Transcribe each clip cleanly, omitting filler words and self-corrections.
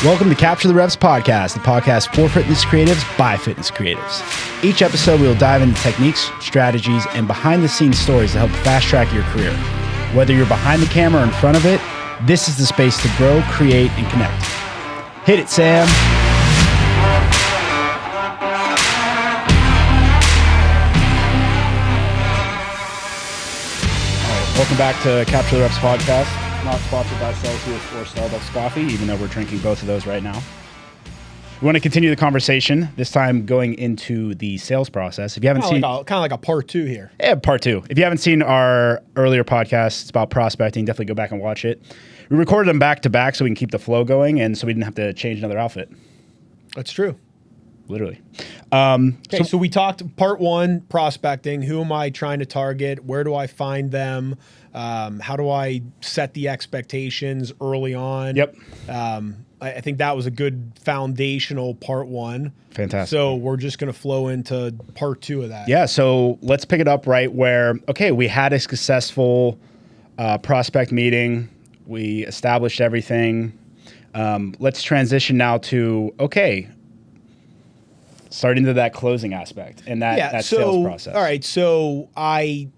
Welcome to Capture the Reps podcast, the podcast for fitness creatives by fitness creatives. Each episode, we will dive into techniques, strategies, and behind-the-scenes stories to help fast-track your career. Whether you're behind the camera or in front of it, this is the space to grow, create, and connect. Hit it, Sam. All right, welcome back to Capture the Reps podcast. Not sponsored by Celsius or Starbucks coffee, even though we're drinking both of those right now. We want to continue the conversation, this time going into the sales process. If you haven't seen... kind of like a part two here. Yeah, part two. If you haven't seen our earlier podcasts about prospecting, definitely go back and watch it. We recorded them back to back so we can keep the flow going and so we didn't have to change another outfit. That's true. Literally. Okay, so we talked part one, prospecting. Who am I trying to target? Where do I find them? How do I set the expectations early on? Yep. I think that was a good foundational part one. Fantastic. So we're just going to flow into part two of that. Yeah, so let's pick it up right where, okay, we had a successful prospect meeting. We established everything. Let's transition now to, okay, starting to that closing aspect and that sales process. All right, so I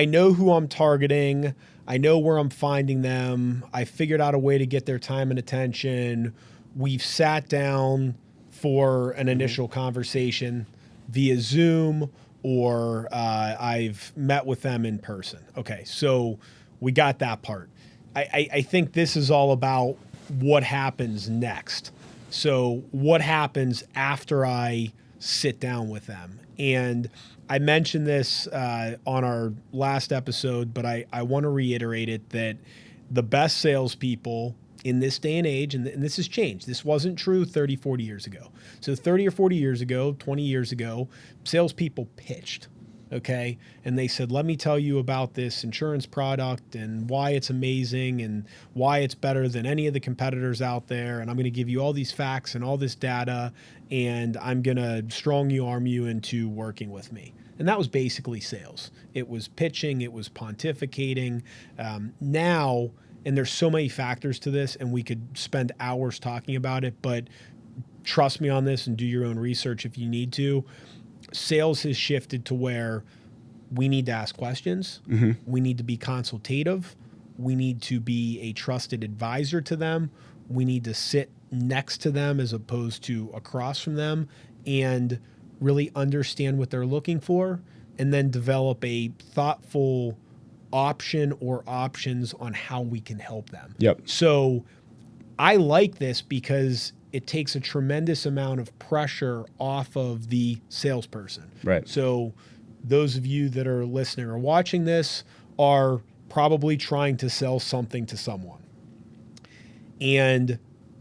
know who I'm targeting. I know where I'm finding them. I figured out a way to get their time and attention. We've sat down for an initial conversation via Zoom, or I've met with them in person. Okay, so we got that part. I think this is all about what happens next. So what happens after I sit down with them? And I mentioned this on our last episode, but I want to reiterate it, that the best salespeople in this day and age, and this has changed. This wasn't true 30, 40 years ago. So 30 or 40 years ago, 20 years ago, salespeople pitched. Okay. And they said, let me tell you about this insurance product and why it's amazing and why it's better than any of the competitors out there. And I'm going to give you all these facts and all this data, and I'm going to strong arm you into working with me. And that was basically sales. It was pitching. It was pontificating. Now, and there's so many factors to this, and we could spend hours talking about it, but trust me on this and do your own research if you need to. Sales has shifted to where we need to ask questions. Mm-hmm. We need to be consultative. We need to be a trusted advisor to them. We need to sit next to them as opposed to across from them and really understand what they're looking for, and then develop a thoughtful option or options on how we can help them. Yep. So I like this because it takes a tremendous amount of pressure off of the salesperson. Right. So those of you that are listening or watching this are probably trying to sell something to someone. And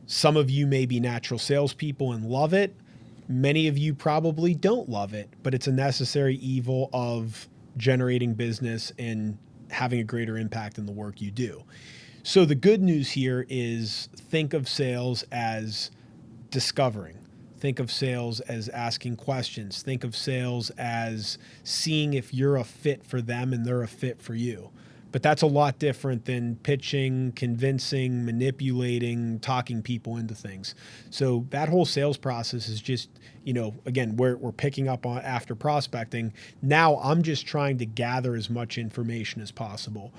some of you may be natural salespeople and love it. Many of you probably don't love it, but it's a necessary evil of generating business and having a greater impact in the work you do. So the good news here is, think of sales as discovering. Think of sales as asking questions. Think of sales as seeing if you're a fit for them and they're a fit for you. But that's a lot different than pitching, convincing, manipulating, talking people into things. So that whole sales process is just, again, we're picking up on after prospecting. Now I'm just trying to gather as much information as possible.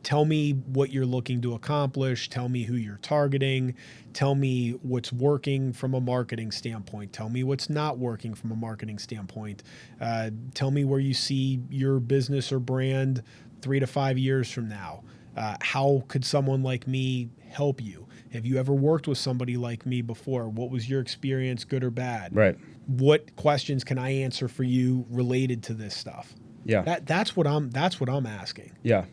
Tell me what you're looking to accomplish. Tell me who you're targeting. Tell me what's working from a marketing standpoint. Tell me what's not working from a marketing standpoint. Tell me where you see your business or brand 3 to 5 years from now. How could someone like me help you? Have you ever worked with somebody like me before? What was your experience, good or bad? Right. What questions can I answer for you related to this stuff? Yeah. That's what I'm asking. Yeah.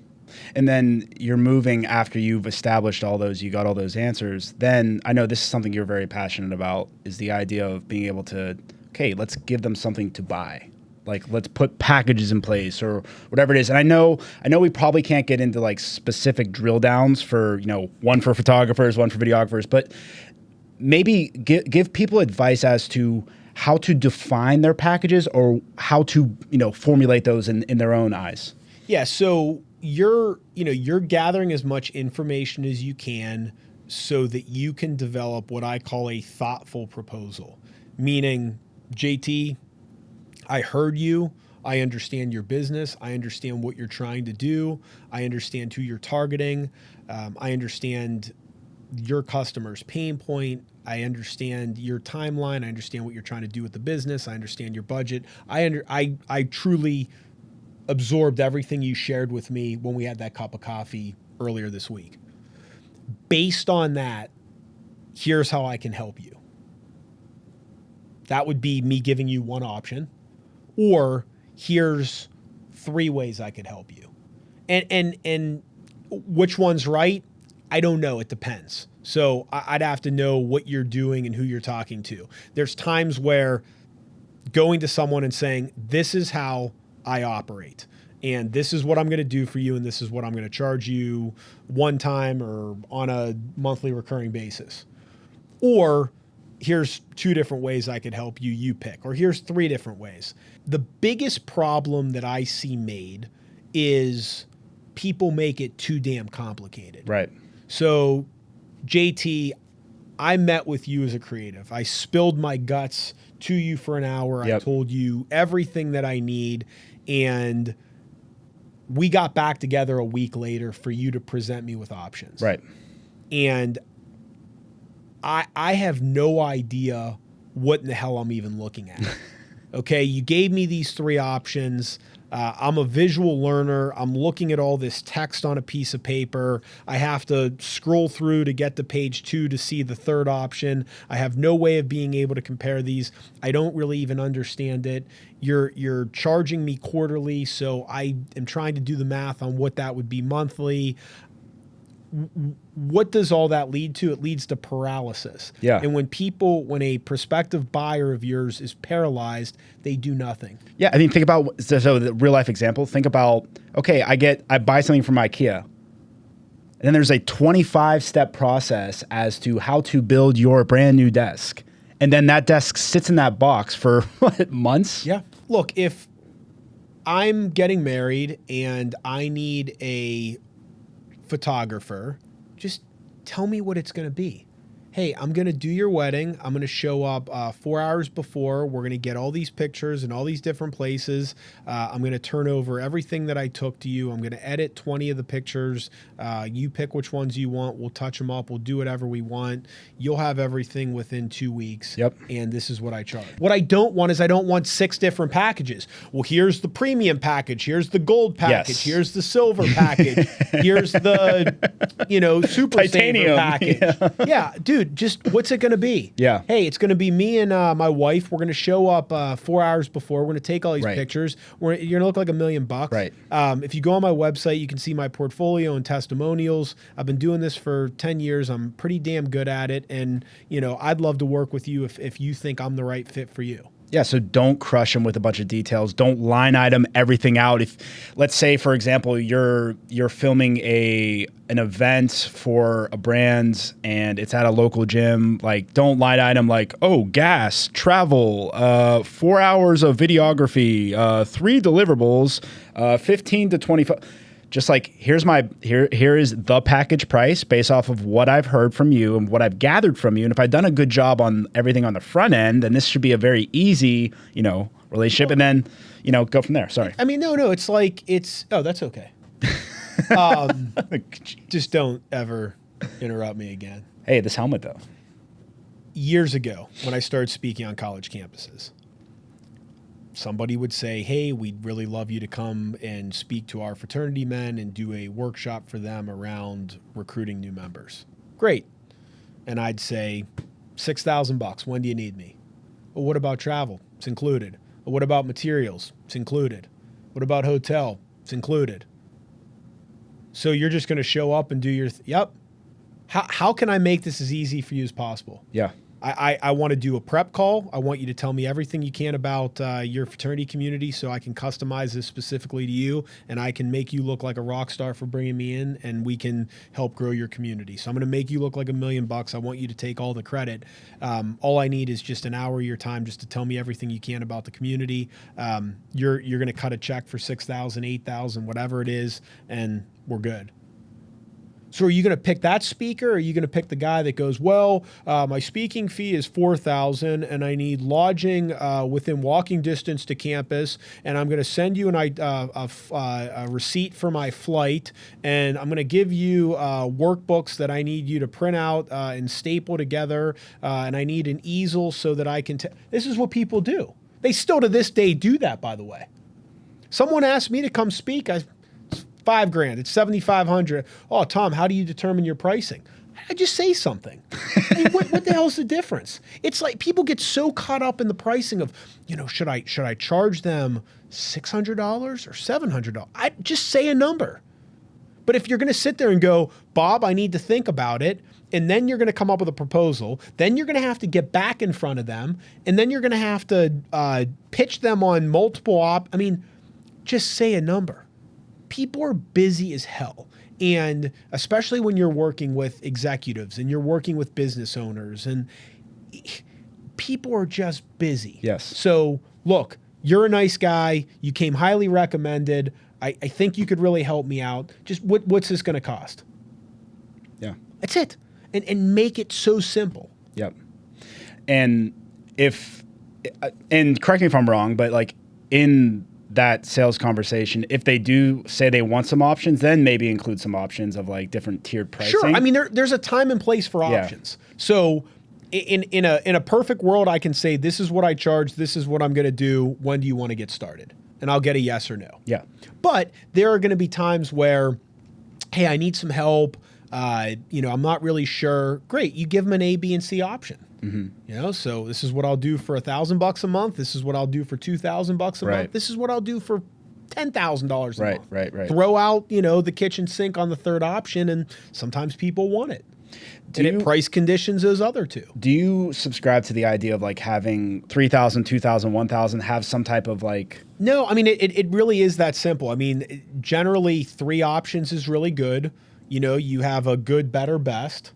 And then you're moving after you've established all those, you got all those answers. Then I know this is something you're very passionate about, is the idea of being able to, okay, let's give them something to buy. Like, let's put packages in place or whatever it is. And I know we probably can't get into like specific drill downs for, one for photographers, one for videographers, but maybe give people advice as to how to define their packages or how to, formulate those in their own eyes. Yeah. So you're gathering as much information as you can so that you can develop what I call a thoughtful proposal. Meaning, JT, I heard you. I understand your business. I understand what you're trying to do. I understand who you're targeting. I understand your customer's pain point. I understand your timeline. I understand what you're trying to do with the business. I understand your budget. I truly absorbed everything you shared with me when we had that cup of coffee earlier this week. Based on that, here's how I can help you. That would be me giving you one option, or here's 3 ways I could help you. And which one's right? I don't know. It depends. So I'd have to know what you're doing and who you're talking to. There's times where going to someone and saying, this is how I operate, and this is what I'm going to do for you, and this is what I'm going to charge you one time or on a monthly recurring basis. Or here's 2 different ways I could help you, you pick. Or here's 3 different ways. The biggest problem that I see made is people make it too damn complicated. Right. So, JT, I met with you as a creative. I spilled my guts to you for an hour. Yep. I told you everything that I need, and we got back together a week later for you to present me with options. Right. And I have no idea what in the hell I'm even looking at. Okay, you gave me these 3 options. I'm a visual learner. I'm looking at all this text on a piece of paper. I have to scroll through to get to page 2 to see the 3rd option. I have no way of being able to compare these. I don't really even understand it. You're charging me quarterly, so I am trying to do the math on what that would be monthly. What does all that lead to? It leads to paralysis. Yeah. And when a prospective buyer of yours is paralyzed, they do nothing. Yeah. I mean, think about, so the real life example, think about, okay, I buy something from IKEA. And then there's a 25-step process as to how to build your brand new desk. And then that desk sits in that box for what, months? Yeah. Look, if I'm getting married and I need a photographer, just tell me what it's going to be. Hey, I'm going to do your wedding. I'm going to show up 4 hours before. We're going to get all these pictures in all these different places. I'm going to turn over everything that I took to you. I'm going to edit 20 of the pictures. You pick which ones you want. We'll touch them up. We'll do whatever we want. You'll have everything within 2 weeks. Yep. And this is what I charge. What I don't want is I don't want 6 different packages. Well, here's the premium package. Here's the gold package. Yes. Here's the silver package. Here's the, super Titanium. saver package. Yeah, dude. Just what's it going to be? Yeah. Hey, it's going to be me and my wife. We're going to show up 4 hours before. We're going to take all these Right. pictures. You're going to look like $1 million. Right. If you go on my website, you can see my portfolio and testimonials. I've been doing this for 10 years. I'm pretty damn good at it. And, I'd love to work with you if you think I'm the right fit for you. Yeah, so don't crush them with a bunch of details. Don't line item everything out. If, let's say, for example, you're filming an event for a brand and it's at a local gym, like don't line item like, oh, gas, travel, 4 hours of videography, 3 deliverables, 15 to 25. Just like here is the package price based off of what I've heard from you and what I've gathered from you. And if I've done a good job on everything on the front end, then this should be a very easy, relationship. And then, go from there. Sorry. I mean, no, that's okay. Just don't ever interrupt me again. Hey, this helmet though. Years ago, when I started speaking on college campuses, somebody would say, hey, we'd really love you to come and speak to our fraternity men and do a workshop for them around recruiting new members. Great. And I'd say, $6,000. When do you need me? Well, what about travel? It's included. Well, what about materials? It's included. What about hotel? It's included. So you're just going to show up and do your yep. How can I make this as easy for you as possible? Yeah. I want to do a prep call. I want you to tell me everything you can about your fraternity community so I can customize this specifically to you, and I can make you look like a rock star for bringing me in, and we can help grow your community. So I'm going to make you look like $1 million. I want you to take all the credit. All I need is just an hour of your time just to tell me everything you can about the community. You're going to cut a check for $6,000, $8,000, whatever it is, and we're good. So are you going to pick that speaker, or are you going to pick the guy that goes, well, my speaking fee is $4,000 and I need lodging within walking distance to campus, and I'm going to send you a receipt for my flight, and I'm going to give you workbooks that I need you to print out and staple together, and I need an easel so that I can this is what people do. They still to this day do that, by the way. Someone asked me to come speak. $5,000. It's $7,500. Oh, Tom, how do you determine your pricing? I just say something. I mean, what the hell's the difference? It's like people get so caught up in the pricing of, should I charge them $600 or $700? I just say a number. But if you're going to sit there and go, Bob, I need to think about it, and then you're going to come up with a proposal, then you're going to have to get back in front of them, and then you're going to have to pitch them on multiple just say a number. People are busy as hell. And especially when you're working with executives and you're working with business owners, and people are just busy. Yes. So look, you're a nice guy. You came highly recommended. I think you could really help me out. Just what's this going to cost? Yeah. That's it. And make it so simple. Yep. And correct me if I'm wrong, but like in that sales conversation, if they do say they want some options, then maybe include some options of like different tiered pricing. Sure. I mean, there's a time and place for options. Yeah. So in a perfect world, I can say, this is what I charge. This is what I'm going to do. When do you want to get started? And I'll get a yes or no. Yeah. But there are going to be times where, hey, I need some help. I'm not really sure. Great. You give them an A, B, and C option. Mm-hmm. So this is what I'll do for $1,000 a month. This is what I'll do for $2,000 a month. This is what I'll do for $10,000 a month. Right. Throw out, the kitchen sink on the third option, and sometimes people want it. It price conditions those other two. Do you subscribe to the idea of like having 3,000, 2,000, 1,000, have some type of like... No, I mean, it really is that simple. I mean, generally 3 options is really good. You have a good, better, best.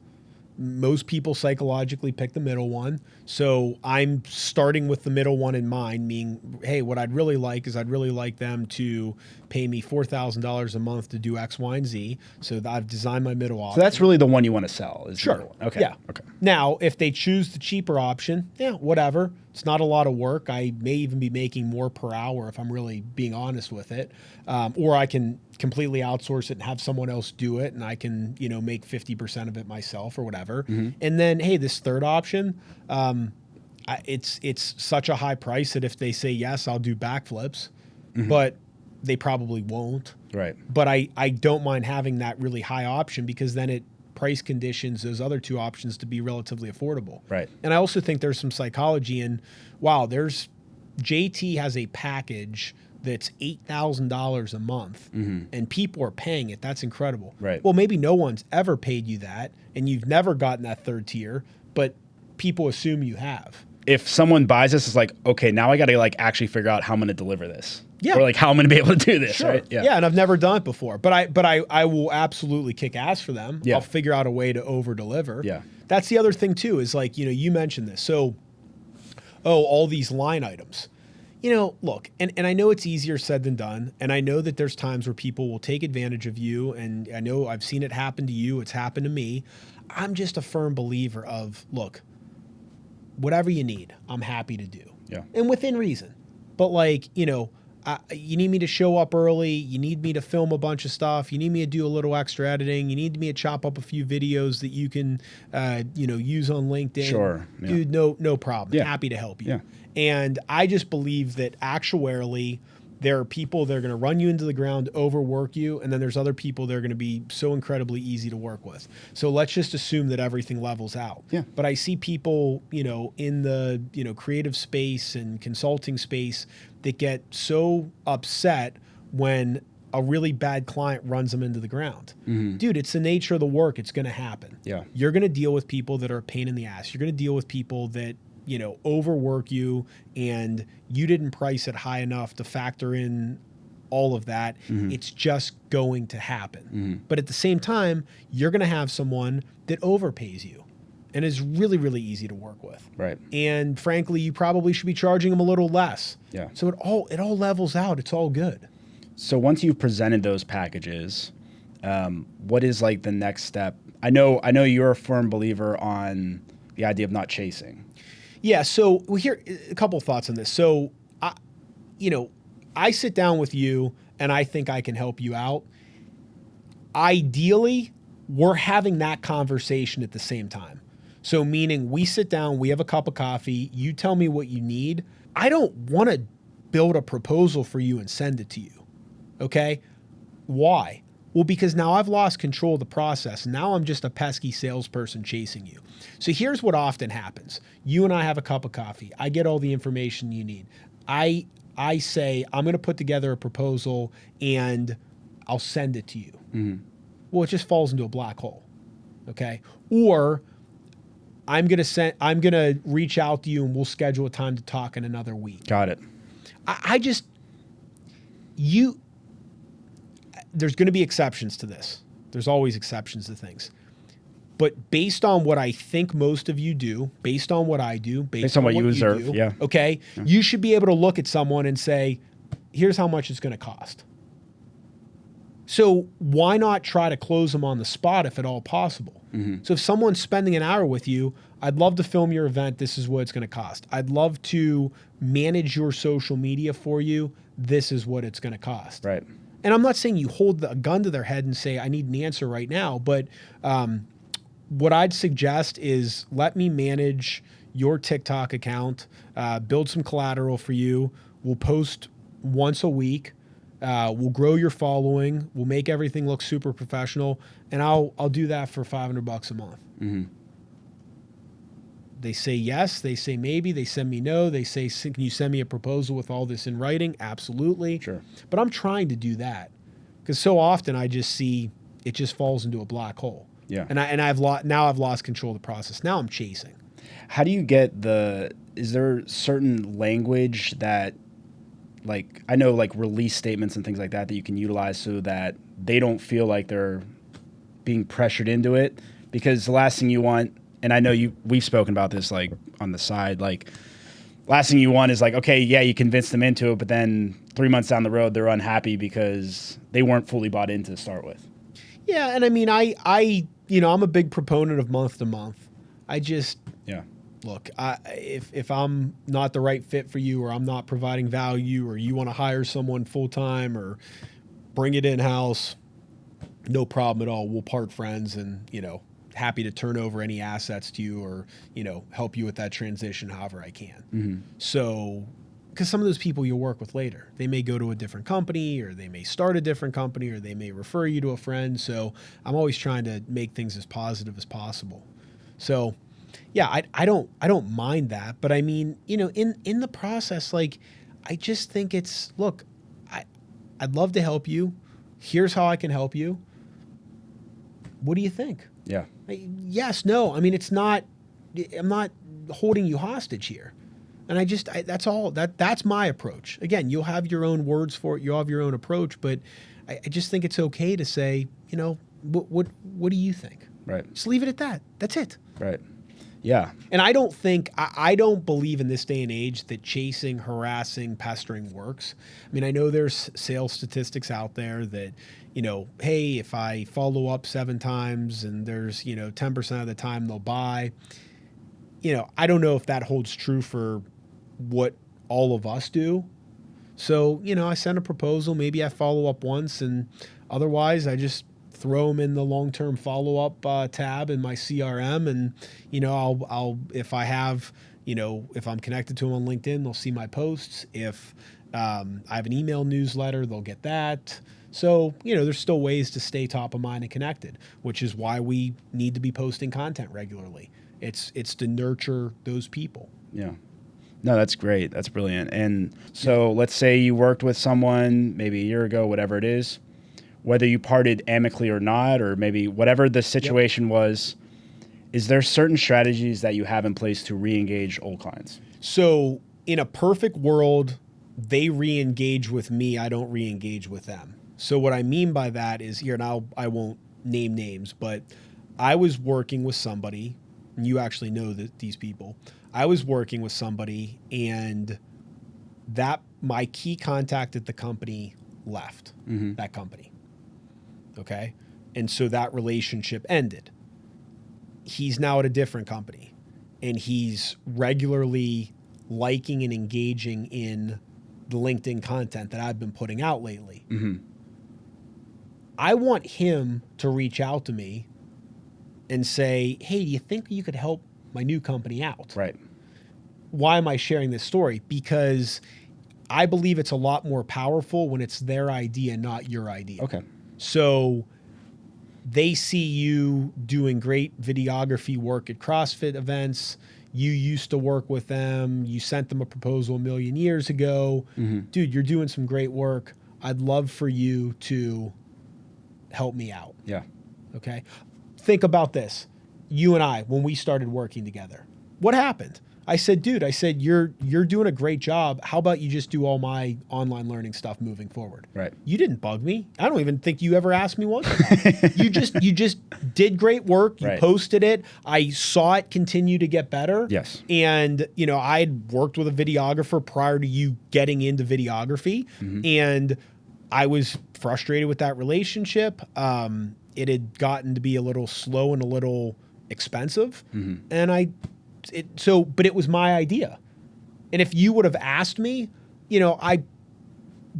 Most people psychologically pick the middle one. So I'm starting with the middle one in mind, meaning, hey, what I'd really like is I'd really like them to pay me $4,000 a month to do X, Y, and Z. So I've designed my middle option. So that's really the one you want to sell, is sure. the middle one. Okay. Yeah. Okay. Now, if they choose the cheaper option, yeah, whatever. It's not a lot of work. I may even be making more per hour if I'm really being honest with it. Or I can completely outsource it and have someone else do it, and I can, make 50% of it myself or whatever. Mm-hmm. And then, hey, this third option, it's such a high price that if they say yes, I'll do backflips, mm-hmm. but they probably won't. Right. But I don't mind having that really high option, because then it price conditions those other 2 options to be relatively affordable. Right. And I also think there's some psychology in, JT has a package that's $8,000 a month, mm-hmm. and people are paying it. That's incredible. Right. Well, maybe no one's ever paid you that, and you've never gotten that third tier, but people assume you have. If someone buys this, it's like, okay, now I got to like actually figure out how I'm going to deliver this. Yeah. Or like how I'm going to be able to do this. Sure. Right. Yeah. And I've never done it before, but I will absolutely kick ass for them. Yeah. I'll figure out a way to over deliver. Yeah. That's the other thing too, is like, you mentioned this. So, all these line items, look, and I know it's easier said than done. And I know that there's times where people will take advantage of you. And I know I've seen it happen to you. It's happened to me. I'm just a firm believer of, look, whatever you need, I'm happy to do. Yeah. And within reason. But like, you need me to show up early. You need me to film a bunch of stuff. You need me to do a little extra editing. You need me to chop up a few videos that you can, use on LinkedIn. Sure. Yeah. Dude, no problem. Yeah. Happy to help you. Yeah. And I just believe that actuarially, there are people that are going to run you into the ground, overwork you, and then there's other people that are going to be so incredibly easy to work with. So let's just assume that everything levels out. Yeah. But I see people, in the, creative space and consulting space that get so upset when a really bad client runs them into the ground. Mm-hmm. Dude, it's the nature of the work. It's going to happen. Yeah. You're going to deal with people that are a pain in the ass. You're going to deal with people that, overwork you, and you didn't price it high enough to factor in all of that. Mm-hmm. It's just going to happen. Mm-hmm. But at the same time, you're going to have someone that overpays you and is really, really easy to work with. Right. And frankly, you probably should be charging them a little less. Yeah. So it all levels out. It's all good. So once you've presented those packages, What is like the next step? I know you're a firm believer on the idea of not chasing. Yeah. So here, a couple of thoughts on this. So, I sit down with you and I think I can help you out. Ideally, we're having that conversation at the same time. So meaning we sit down, we have a cup of coffee, you tell me what you need. I don't want to build a proposal for you and send it to you. Okay? Why? Well, because now I've lost control of the process. Now I'm just a pesky salesperson chasing you. So here's what often happens. You and I have a cup of coffee. I get all the information you need. I say, I'm going to put together a proposal and I'll send it to you. Mm-hmm. Well, it just falls into a black hole. Okay? Or I'm going to reach out to you and we'll schedule a time to talk in another week. Got it. There's going to be exceptions to this. There's always exceptions to things. But based on what I think most of you do, based on what I do, based on what you observe, do, yeah. Okay, yeah. You should be able to look at someone and say, here's how much it's going to cost. So why not try to close them on the spot if at all possible? Mm-hmm. So if someone's spending an hour with you, I'd love to film your event. This is what it's going to cost. I'd love to manage your social media for you. This is what it's going to cost. Right. And I'm not saying you hold a gun to their head and say, I need an answer right now. But what I'd suggest is let me manage your TikTok account, build some collateral for you. We'll post once a week. We'll grow your following. We'll make everything look super professional. And I'll do that for $500 a month. Mm-hmm. They say yes. They say maybe. They send me no. They say, can you send me a proposal with all this in writing? Absolutely. Sure. But I'm trying to do that because so often I just see it just falls into a black hole. Yeah. And I've lost control of the process. Now I'm chasing. How do you get is there certain language that, like, I know like release statements and things like that you can utilize so that they don't feel like they're being pressured into it? Because the last thing you want, and I know we've spoken about this like on the side, like last thing you want is like, okay, yeah, you convinced them into it, but then 3 months down the road, they're unhappy because they weren't fully bought in to start with. Yeah. And I mean, I'm a big proponent of month to month. Look, if I'm not the right fit for you, or I'm not providing value, or you want to hire someone full time or bring it in house, no problem at all. We'll part friends, and happy to turn over any assets to you, or help you with that transition however I can. Mm-hmm. So, because some of those people you'll work with later, they may go to a different company, or they may start a different company, or they may refer you to a friend. So I'm always trying to make things as positive as possible. So. Yeah, I don't mind that, but I mean, in the process, like, I just think look, I'd love to help you. Here's how I can help you. What do you think? Yeah. Yes, no. I mean, I'm not holding you hostage here. And that's all. That's my approach. Again, you'll have your own words for it. You'll have your own approach, but I just think it's okay to say, what do you think? Right. Just leave it at that. That's it. Right. Yeah. And I don't believe in this day and age that chasing, harassing, pestering works. I mean, I know there's sales statistics out there that, hey, if I follow up 7 times and there's, 10% of the time they'll buy, I don't know if that holds true for what all of us do. So, I send a proposal, maybe I follow up once, and otherwise I just throw them in the long-term follow-up tab in my CRM, and I'll if I have if I'm connected to them on LinkedIn, they'll see my posts. If I have an email newsletter, they'll get that. So there's still ways to stay top of mind and connected, which is why we need to be posting content regularly. It's to nurture those people. Yeah. No, that's great. That's brilliant. And so let's say you worked with someone maybe a year ago, whatever it is. Whether you parted amicably or not, or maybe whatever the situation was, is there certain strategies that you have in place to re-engage old clients? So in a perfect world, they re-engage with me. I don't re-engage with them. So what I mean by that is here, and I won't name names, but I was working with somebody, and you actually know these people. I was working with somebody, and my key contact at the company left that company. Okay. And so that relationship ended. He's now at a different company, and he's regularly liking and engaging in the LinkedIn content that I've been putting out lately. I want him to reach out to me and say, hey, do you think you could help my new company out? Right. Why am I sharing this story? Because I believe it's a lot more powerful when it's their idea, not your idea. Okay. So they see you doing great videography work at CrossFit events. You used to work with them. You sent them a proposal a million years ago. Dude, you're doing some great work. I'd love for you to help me out. Yeah. Okay. Think about this. You and I, when we started working together, what happened? I said, dude, you're doing a great job. How about you just do all my online learning stuff moving forward? Right. You didn't bug me. I don't even think you ever asked me once about it. You just did great work. You Right. posted it. I saw it continue to get better. Yes. And, I had worked with a videographer prior to you getting into videography. And I was frustrated with that relationship. It had gotten to be a little slow and a little expensive. And but it was my idea. And if you would have asked me,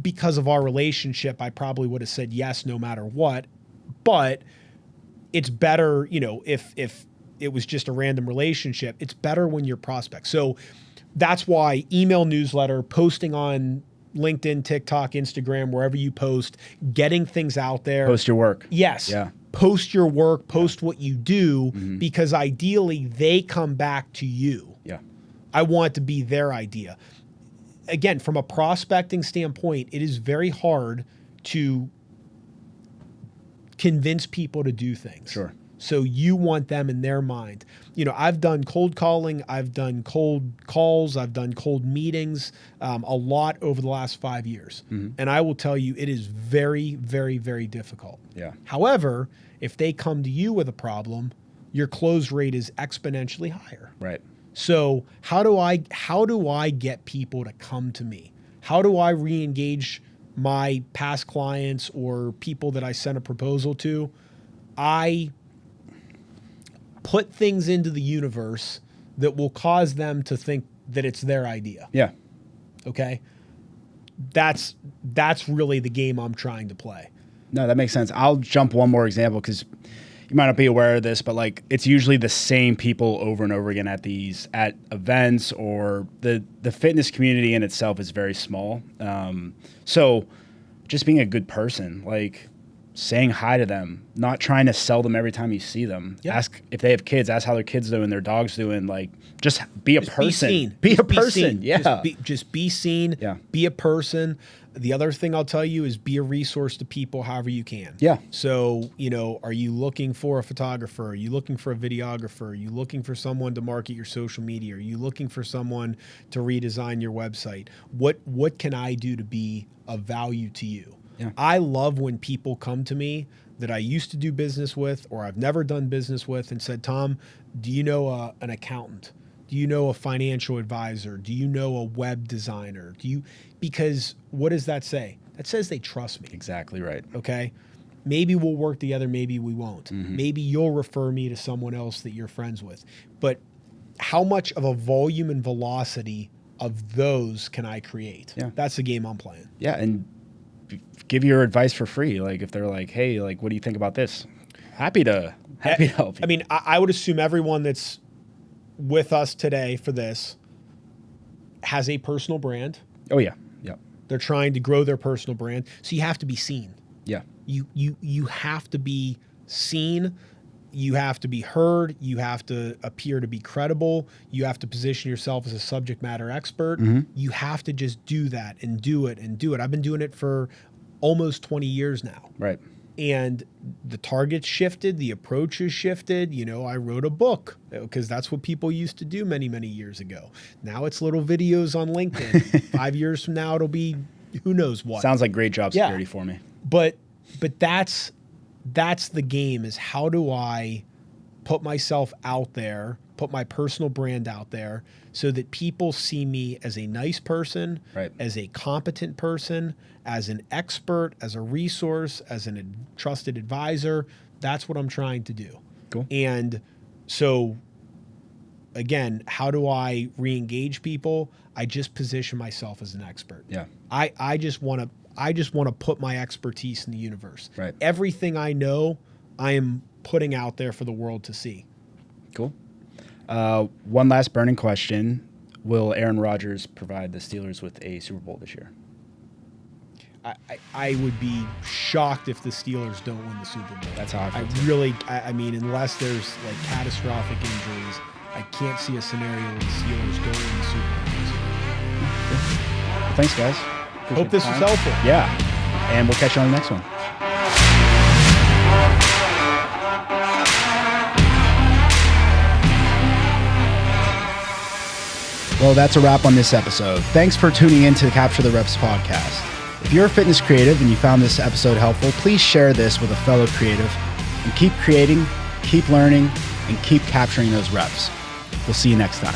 because of our relationship, I probably would have said yes, no matter what. But it's better, if it was just a random relationship, it's better when you're prospects. So that's why email newsletter, posting on LinkedIn, TikTok, Instagram, wherever you post, getting things out there. Post your work. Yes. Yeah. Post your work, post what you do, because ideally they come back to you. Yeah. I want to be their idea. Again, from a prospecting standpoint, it is very hard to convince people to do things. Sure. So you want them in their mind. I've done cold calling, I've done cold calls, I've done cold meetings, a lot over the last 5 years. And I will tell you, it is very, very, very difficult. Yeah. However, if they come to you with a problem, your close rate is exponentially higher. Right. So how do I get people to come to me? How do I re-engage my past clients or people that I sent a proposal to? I put things into the universe that will cause them to think that it's their idea. Yeah. Okay? That's really the game I'm trying to play. No, that makes sense. I'll jump one more example because you might not be aware of this, but it's usually the same people over and over again at events, or the fitness community in itself is very small. So just being a good person, saying hi to them, not trying to sell them every time you see them. Yep. Ask if they have kids, ask how their kids doing, their dog's doing. Just be a person. Be seen. Be a person. Yeah. Just be seen. Yeah. Be a person. The other thing I'll tell you is be a resource to people however you can. Yeah. So, are you looking for a photographer? Are you looking for a videographer? Are you looking for someone to market your social media? Are you looking for someone to redesign your website? What can I do to be of value to you? Yeah. I love when people come to me that I used to do business with or I've never done business with and said, Tom, do you know an accountant? Do you know a financial advisor? Do you know a web designer? Because what does that say? That says they trust me. Exactly right. Okay? Maybe we'll work together, maybe we won't. Maybe you'll refer me to someone else that you're friends with. But how much of a volume and velocity of those can I create? Yeah. That's the game I'm playing. Yeah, and give your advice for free. If they're hey, what do you think about this? Happy to help you. I mean, I would assume everyone that's with us today for this has a personal brand. Oh yeah. Yeah. They're trying to grow their personal brand. So you have to be seen. Yeah. You have to be seen. You have to be heard. You have to appear to be credible. You have to position yourself as a subject matter expert. You have to just do that and do it and do it. I've been doing it for almost 20 years now. Right. And the target's shifted, the approach has shifted. I wrote a book because that's what people used to do many, many years ago. Now it's little videos on LinkedIn. 5 years from now, it'll be who knows what. Sounds like great job security for me. But that's the game, is how do I put myself out there, put my personal brand out there so that people see me as a nice person, right, as a competent person, as an expert, as a resource, as a trusted advisor. That's what I'm trying to do. Cool. And so, again, how do I re-engage people? I just position myself as an expert. Yeah. I just want to put my expertise in the universe. Right. Everything I know, I am putting out there for the world to see. Cool. One last burning question. Will Aaron Rodgers provide the Steelers with a Super Bowl this year? I would be shocked if the Steelers don't win the Super Bowl. That's how I feel too. I mean, unless there's like catastrophic injuries, I can't see a scenario where the Steelers don't win the Super Bowl this year. Well, thanks, guys. Hope this was helpful. Yeah. And we'll catch you on the next one. Well, that's a wrap on this episode. Thanks for tuning in to the Capture the Reps podcast. If you're a fitness creative and you found this episode helpful, please share this with a fellow creative and keep creating, keep learning, and keep capturing those reps. We'll see you next time.